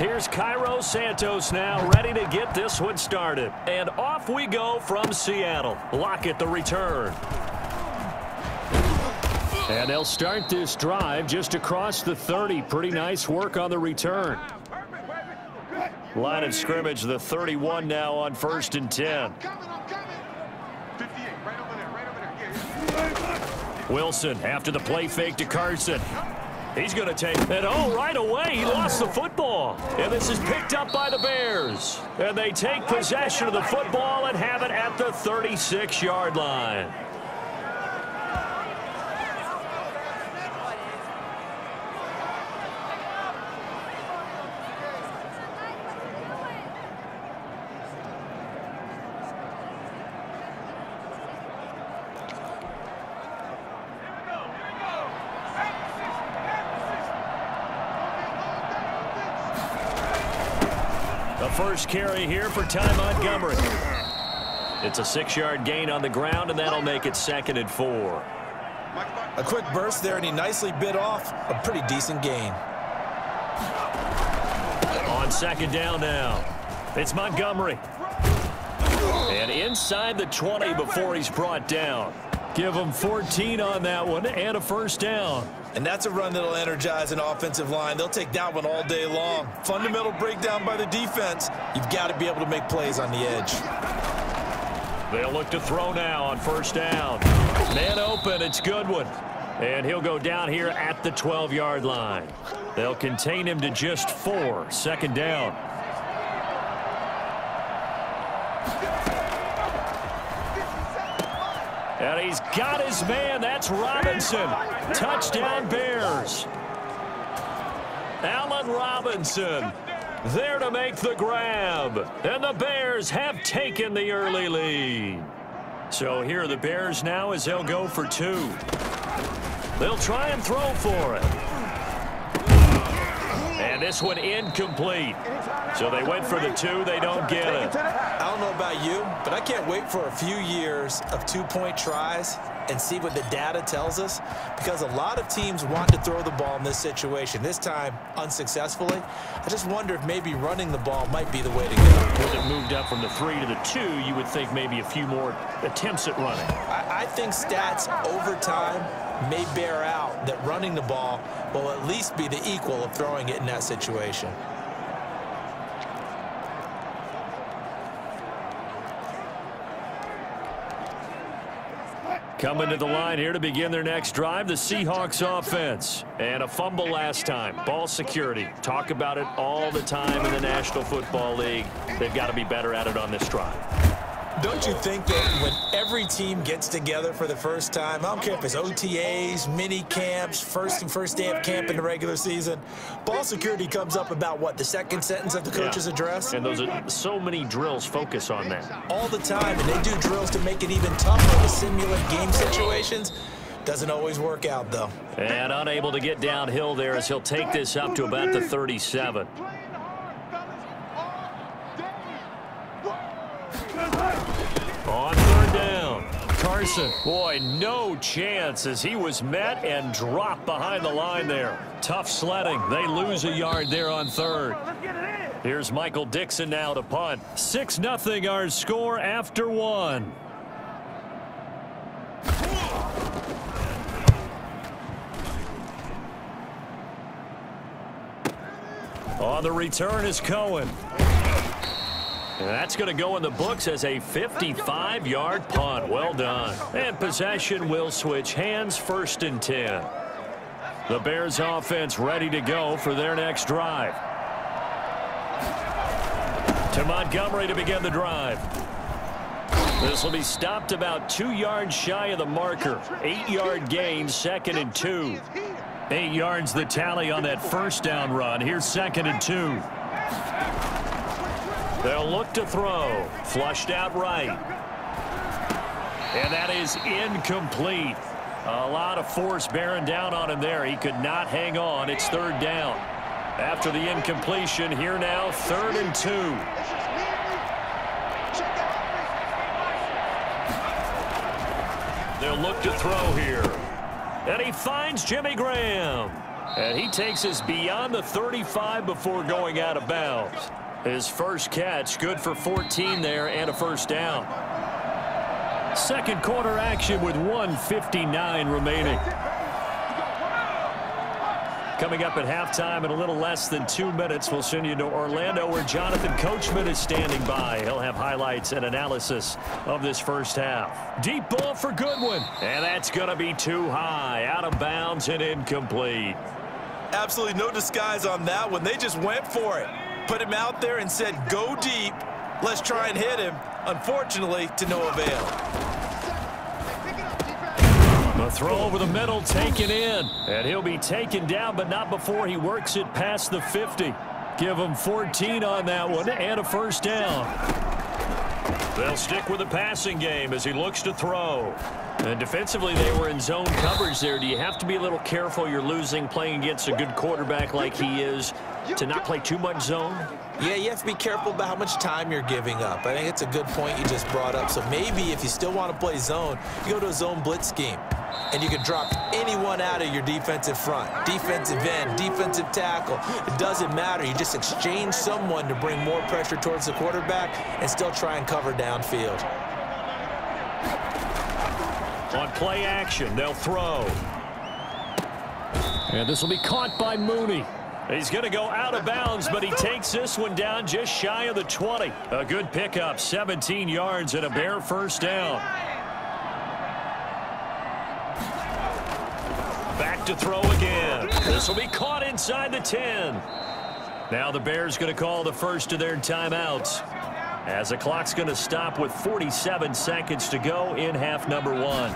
Here's Cairo Santos now, ready to get this one started. And off we go from Seattle. Lockett the return. And they'll start this drive just across the 30. Pretty nice work on the return. Line of scrimmage, the 31 now on 1st and 10. Wilson after the play fake to Carson. He's going to take it. Oh, right away, he lost the football. And this is picked up by the Bears. And they take possession of the football and have it at the 36-yard line. First carry here for Ty Montgomery. It's a 6-yard gain on the ground, and that'll make it 2nd and 4. A quick burst there, and he nicely bit off a pretty decent gain. On 2nd down now, it's Montgomery. And inside the 20 before he's brought down. Give him 14 on that one and a 1st down. And that's a run that'll energize an offensive line. They'll take that one all day long. Fundamental breakdown by the defense. You've got to be able to make plays on the edge. They'll look to throw now on 1st down. Man open, it's Goodwin. And he'll go down here at the 12-yard line. They'll contain him to just 4. 2nd down. And he's got his man. That's Robinson. Touchdown, Bears. Allen Robinson there to make the grab. And the Bears have taken the early lead. So here are the Bears now as they'll go for 2. They'll try and throw for it. And this one incomplete. So they went for the 2. They don't get it. I don't know about you, but I can't wait for a few years of 2-point tries and see what the data tells us, because a lot of teams want to throw the ball in this situation. This time, unsuccessfully. I just wonder if maybe running the ball might be the way to go. With it moved up from the 3 to the 2, you would think maybe a few more attempts at running. I think stats over time may bear out that running the ball will at least be the equal of throwing it in that situation. Coming to the line here to begin their next drive, the Seahawks offense. And a fumble last time. Ball security. Talk about it all the time in the National Football League. They've got to be better at it on this drive. Don't you think that when every team gets together for the first time, I don't care if it's OTAs, mini camps, first day of camp in the regular season, ball security comes up about what, the second sentence of the coach's address? And those are so many drills focus on that. All the time, and they do drills to make it even tougher to simulate game situations. Doesn't always work out, though. And unable to get downhill there as he'll take this up to about the 37. On 3rd down, Carson. Boy, no chance as he was met and dropped behind the line there. Tough sledding. They lose a yard there on 3rd. Here's Michael Dixon now to punt. 6-0 our score after 1. On the return is Cohen. And that's going to go in the books as a 55-yard punt. Well done. And possession will switch hands, 1st and 10. The Bears offense ready to go for their next drive. To Montgomery to begin the drive. This will be stopped about 2 yards shy of the marker. 8-yard gain, 2nd and 2. 8 yards the tally on that 1st down run. Here's 2nd and 2. They'll look to throw. Flushed out right. And that is incomplete. A lot of force bearing down on him there. He could not hang on. It's 3rd down. After the incompletion, here now, 3rd and 2. They'll look to throw here. And he finds Jimmy Graham. And he takes us beyond the 35 before going out of bounds. His first catch, good for 14 there and a first down. Second quarter action with 1:59 remaining. Coming up at halftime in a little less than 2 minutes, we'll send you to Orlando where Jonathan Coachman is standing by. He'll have highlights and analysis of this first half. Deep ball for Goodwin. And that's going to be too high. Out of bounds and incomplete. Absolutely no disguise on that one. They just went for it. Put him out there and said, go deep. Let's try and hit him. Unfortunately, to no avail. The throw over the middle taken in. And he'll be taken down, but not before he works it past the 50. Give him 14 on that one and a first down. They'll stick with the passing game as he looks to throw. And defensively, they were in zone coverage there. Do you have to be a little careful? You're losing playing against a good quarterback like he is to not play too much zone? Yeah, you have to be careful about how much time you're giving up. I think it's a good point you just brought up. So maybe if you still want to play zone, you go to a zone blitz scheme. And you can drop anyone out of your defensive front. Defensive end, defensive tackle. It doesn't matter. You just exchange someone to bring more pressure towards the quarterback and still try and cover downfield. On play action, they'll throw. And this will be caught by Mooney. He's going to go out of bounds, but he takes this one down just shy of the 20. A good pickup, 17 yards and a Bear first down. Back to throw again. This will be caught inside the 10. Now the Bears going to call the first of their timeouts, as the clock's going to stop with 47 seconds to go in half number 1.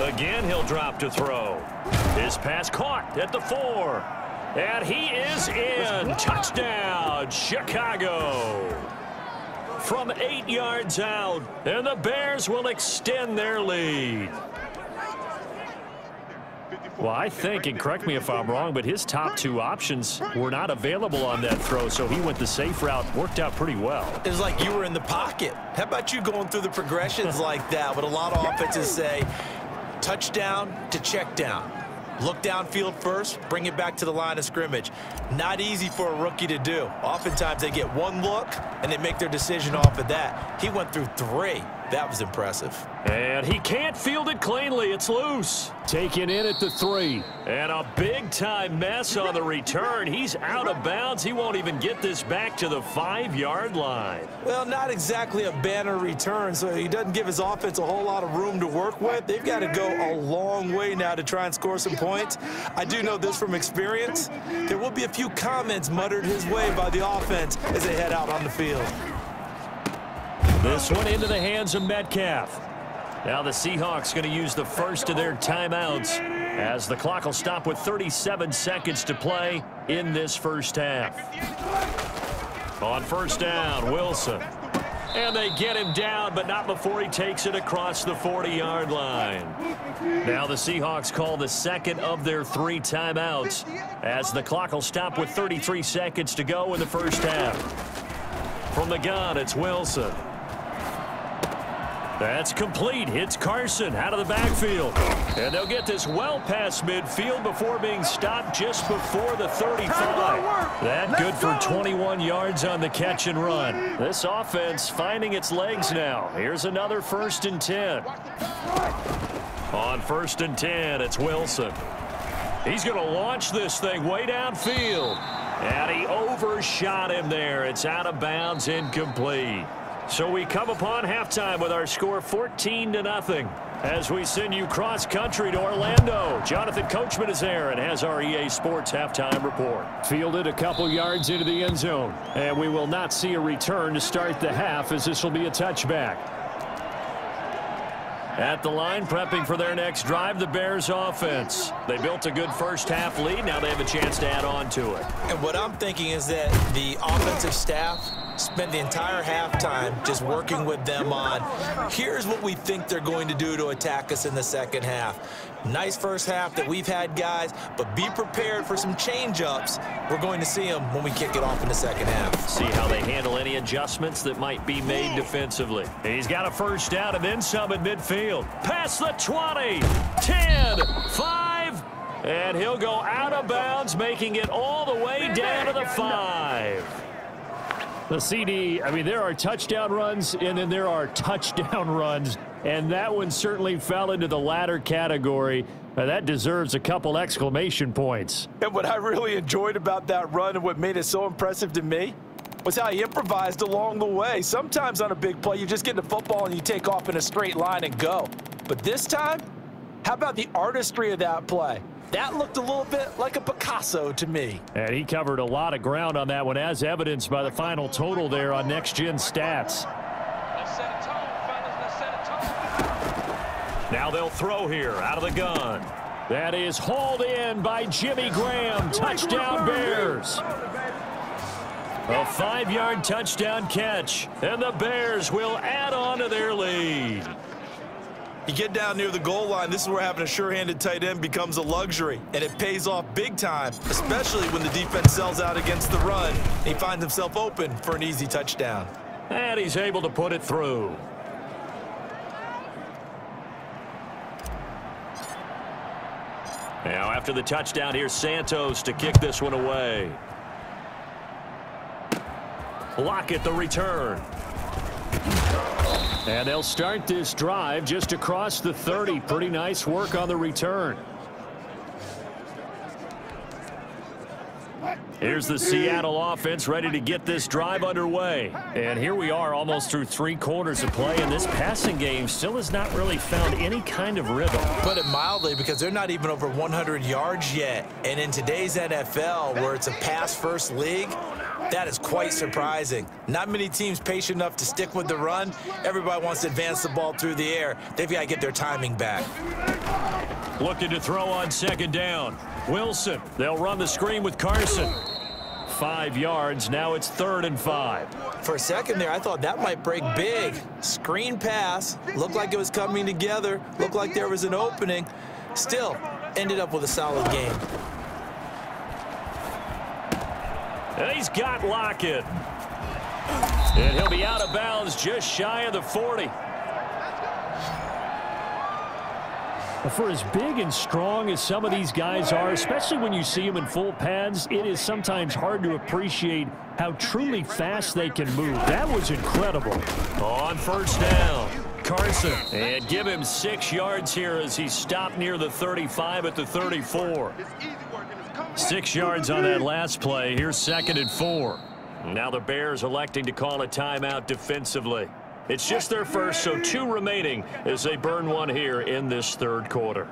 Again, he'll drop to throw. His pass caught at the 4. And he is in. Touchdown, Chicago. From 8 yards out, and the Bears will extend their lead. Well, I think, and correct me if I'm wrong, but his top 2 options were not available on that throw, so he went the safe route. Worked out pretty well. It was like you were in the pocket. How about you going through the progressions like that? What a lot of offenses say, touchdown to check down. Look downfield first, bring it back to the line of scrimmage. Not easy for a rookie to do. Oftentimes they get one look, and they make their decision off of that. He went through 3. That was impressive. And he can't field it cleanly. It's loose. Taken in at the 3. And a big-time mess on the return. He's out of bounds. He won't even get this back to the 5-yard line. Well, not exactly a banner return, so he doesn't give his offense a whole lot of room to work with. They've got to go a long way now to try and score some points. I do know this from experience. There will be a few comments muttered his way by the offense as they head out on the field. This one into the hands of Metcalf. Now the Seahawks going to use the first of their timeouts as the clock will stop with 37 seconds to play in this first half. On first down, Wilson. And they get him down, but not before he takes it across the 40-yard line. Now the Seahawks call the second of their 3 timeouts as the clock will stop with 33 seconds to go in the first half. From the gun, it's Wilson. That's complete. Hits Carson out of the backfield. And they'll get this well past midfield before being stopped just before the 35. That good for 21 yards on the catch and run. This offense finding its legs now. Here's another 1st and 10. On 1st and 10, it's Wilson. He's going to launch this thing way downfield. And he overshot him there. It's out of bounds, incomplete. So we come upon halftime with our score 14-0 as we send you cross-country to Orlando. Jonathan Coachman is there and has our EA Sports halftime report. Fielded a couple yards into the end zone, and we will not see a return to start the half as this will be a touchback. At the line, prepping for their next drive, the Bears offense. They built a good first half lead. Now they have a chance to add on to it. And what I'm thinking is that the offensive staff spent the entire halftime just working with them on, here's what we think they're going to do to attack us in the second half. Nice first half that we've had, guys, but be prepared for some change-ups. We're going to see them when we kick it off in the second half. See how they handle any adjustments that might be made defensively. He's got a first down and then some at midfield. Past the 20, 10, 5, And he'll go out of bounds, making it all the way down to the 5. The CD, I mean, there are touchdown runs, and then there are touchdown runs, and that one certainly fell into the latter category. That deserves a couple exclamation points. And what I really enjoyed about that run and what made it so impressive to me was how he improvised along the way. Sometimes on a big play, you just get the football and you take off in a straight line and go. But this time, how about the artistry of that play? That looked a little bit like a Picasso to me. And he covered a lot of ground on that one, as evidenced by the final total there on Next Gen Stats. Now they'll throw here out of the gun. That is hauled in by Jimmy Graham. Touchdown Bears. A 5-yard touchdown catch, and the Bears will add on to their lead. You get down near the goal line, this is where having a sure-handed tight end becomes a luxury, and it pays off big time, especially when the defense sells out against the run. He finds himself open for an easy touchdown. And he's able to put it through. Now after the touchdown, here's Santos to kick this one away. Lockett the return. And they'll start this drive just across the 30. Pretty nice work on the return. Here's the Seattle offense ready to get this drive underway. And here we are almost through 3 quarters of play, and this passing game still has not really found any kind of rhythm. Put it mildly, because they're not even over 100 yards yet. And in today's NFL, where it's a pass-first league, that is quite surprising. Not many teams patient enough to stick with the run. Everybody wants to advance the ball through the air. They've got to get their timing back. Looking to throw on second down. Wilson, they'll run the screen with Carson. 5 yards, now it's 3rd and 5. For a second there, I thought that might break big. Screen pass, looked like it was coming together, looked like there was an opening. Still, ended up with a solid game. And he's got Lockett. And he'll be out of bounds just shy of the 40. For as big and strong as some of these guys are, especially when you see them in full pads, it is sometimes hard to appreciate how truly fast they can move. That was incredible. On first down, Carson. And give him 6 yards here as he stopped near the 35 at the 34. 6 yards on that last play. Here's 2nd and 4. Now the Bears electing to call a timeout defensively. It's just their first, so 2 remaining as they burn one here in this 3rd quarter.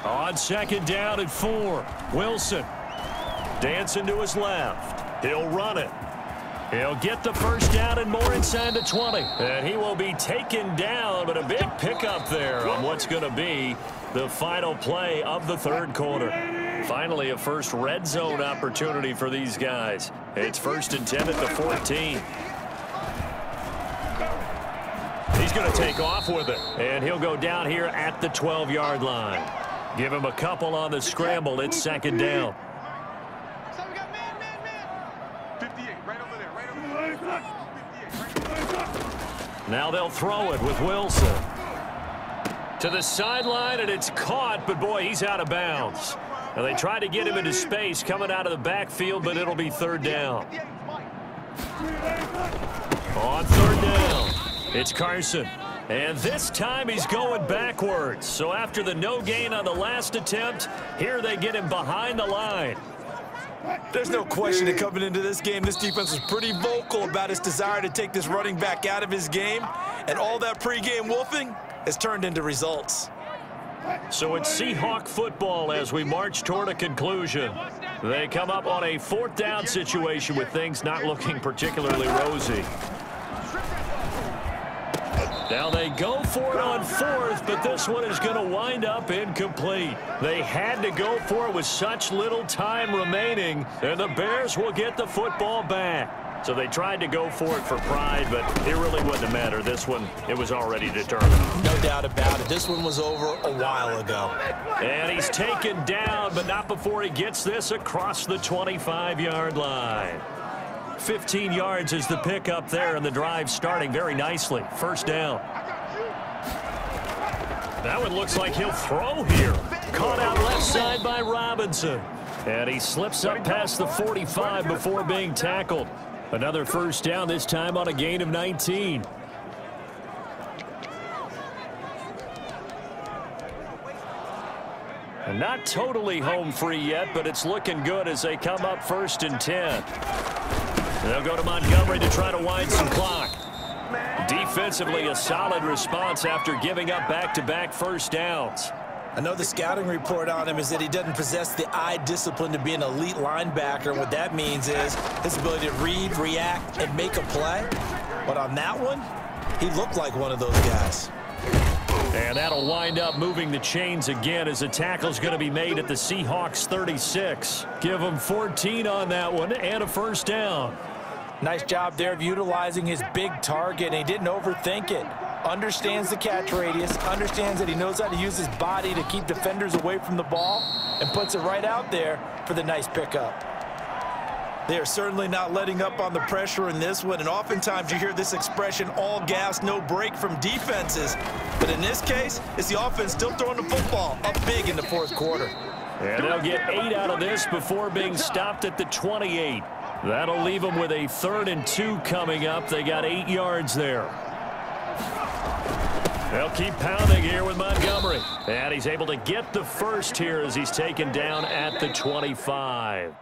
On 2nd down and 4, Wilson dancing to his left. He'll run it. He'll get the first down and more inside the 20. And he will be taken down, but a big pickup there on what's going to be the final play of the 3rd quarter. Finally, a first red zone opportunity for these guys. It's 1st and 10 at the 14. He's going to take off with it, and he'll go down here at the 12-yard line. Give him a couple on the scramble. It's 2nd down. Now they'll throw it with Wilson. To the sideline, and it's caught, but boy, he's out of bounds. Now they tried to get him into space coming out of the backfield, but it'll be 3rd down. On 3rd down, it's Carson. And this time he's going backwards. So after the no gain on the last attempt, here they get him behind the line. There's no question that coming into this game, this defense was pretty vocal about its desire to take this running back out of his game. And all that pregame wolfing has turned into results. So it's Seahawk football as we march toward a conclusion. They come up on a 4th down situation with things not looking particularly rosy. Now they go for it on 4th, but this one is going to wind up incomplete. They had to go for it with such little time remaining, and the Bears will get the football back. So they tried to go for it for pride, but it really wouldn't have mattered. This one, it was already determined. No doubt about it. This one was over a while ago. And he's taken down, but not before he gets this across the 25-yard line. 15 yards is the pickup there, and the drive starting very nicely. 1st down. That one looks like he'll throw here. Caught out left side by Robinson. And he slips up past the 45 before being tackled. Another first down, this time on a gain of 19. And not totally home free yet, but it's looking good as they come up 1st and 10. They'll go to Montgomery to try to wind some clock. Defensively, a solid response after giving up back-to-back first downs. I know the scouting report on him is that he doesn't possess the eye discipline to be an elite linebacker. What that means is his ability to read, react, and make a play. But on that one, he looked like one of those guys. And that'll wind up moving the chains again as the tackle's going to be made at the Seahawks 36. Give him 14 on that one and a first down. Nice job there of utilizing his big target, and he didn't overthink it. Understands the catch radius, understands that he knows how to use his body to keep defenders away from the ball, and puts it right out there for the nice pickup. They are certainly not letting up on the pressure in this one, and oftentimes you hear this expression, all gas, no break from defenses. But in this case, it's the offense still throwing the football up big in the 4th quarter. And they'll get 8 out of this before being stopped at the 28. That'll leave them with a 3rd and 2 coming up. They got 8 yards there. They'll keep pounding here with Montgomery. And he's able to get the first here as he's taken down at the 25.